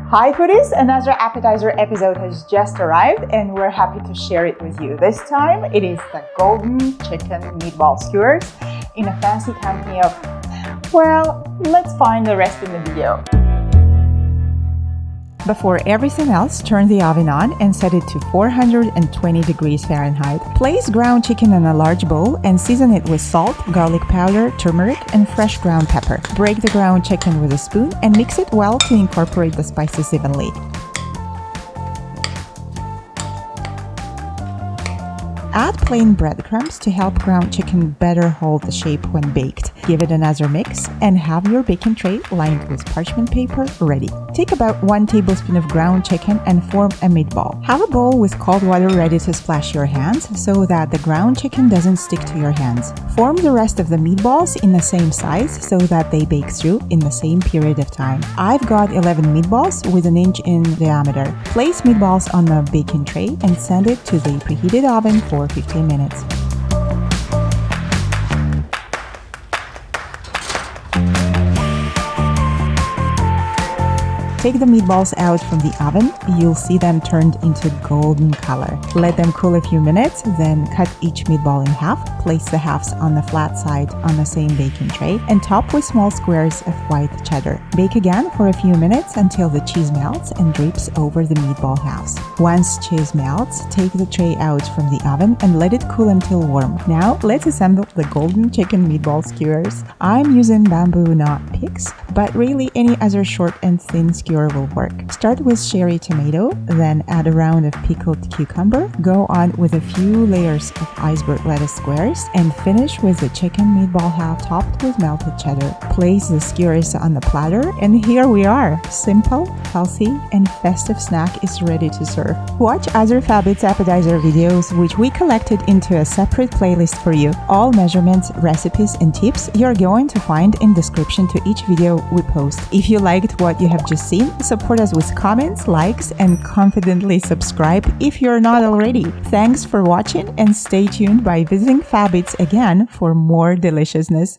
Hi foodies, another appetizer episode has just arrived and we're happy to share it with you. This time it is the golden chicken meatball skewers in a fancy company of, well, let's find the rest in the video. Before everything else, turn the oven on and set it to 420 degrees Fahrenheit. Place ground chicken in a large bowl and season it with salt, garlic powder, turmeric, and fresh ground pepper. Break the ground chicken with a spoon and mix it well to incorporate the spices evenly. Add plain breadcrumbs to help ground chicken better hold the shape when baked. Give it another mix and have your baking tray lined with parchment paper ready. Take about 1 tablespoon of ground chicken and form a meatball. Have a bowl with cold water ready to splash your hands so that the ground chicken doesn't stick to your hands. Form the rest of the meatballs in the same size so that they bake through in the same period of time. I've got 11 meatballs with 1 inch in diameter. Place meatballs on the baking tray and send it to the preheated oven for 15 minutes. Take the meatballs out from the oven. You'll see them turned into golden color. Let them cool a few minutes, then cut each meatball in half. Place the halves on the flat side on the same baking tray and top with small squares of white cheddar. Bake again for a few minutes until the cheese melts and drips over the meatball halves. Once cheese melts, take the tray out from the oven and let it cool until warm. Now let's assemble the golden chicken meatball skewers. I'm using bamboo knot picks, but really any other short and thin skewer will work. Start with cherry tomato, then add a round of pickled cucumber. Go on with a few layers of iceberg lettuce squares and finish with the chicken meatball half topped with melted cheddar. Place the skewers on the platter and here we are. Simple, healthy, and festive snack is ready to serve. Watch other Fabits appetizer videos which we collected into a separate playlist for you. All measurements, recipes, and tips you're going to find in description to each video we post. If you liked what you have just seen, support us with comments, likes, and confidently subscribe if you're not already. Thanks for watching and stay tuned by visiting Fabits again for more deliciousness.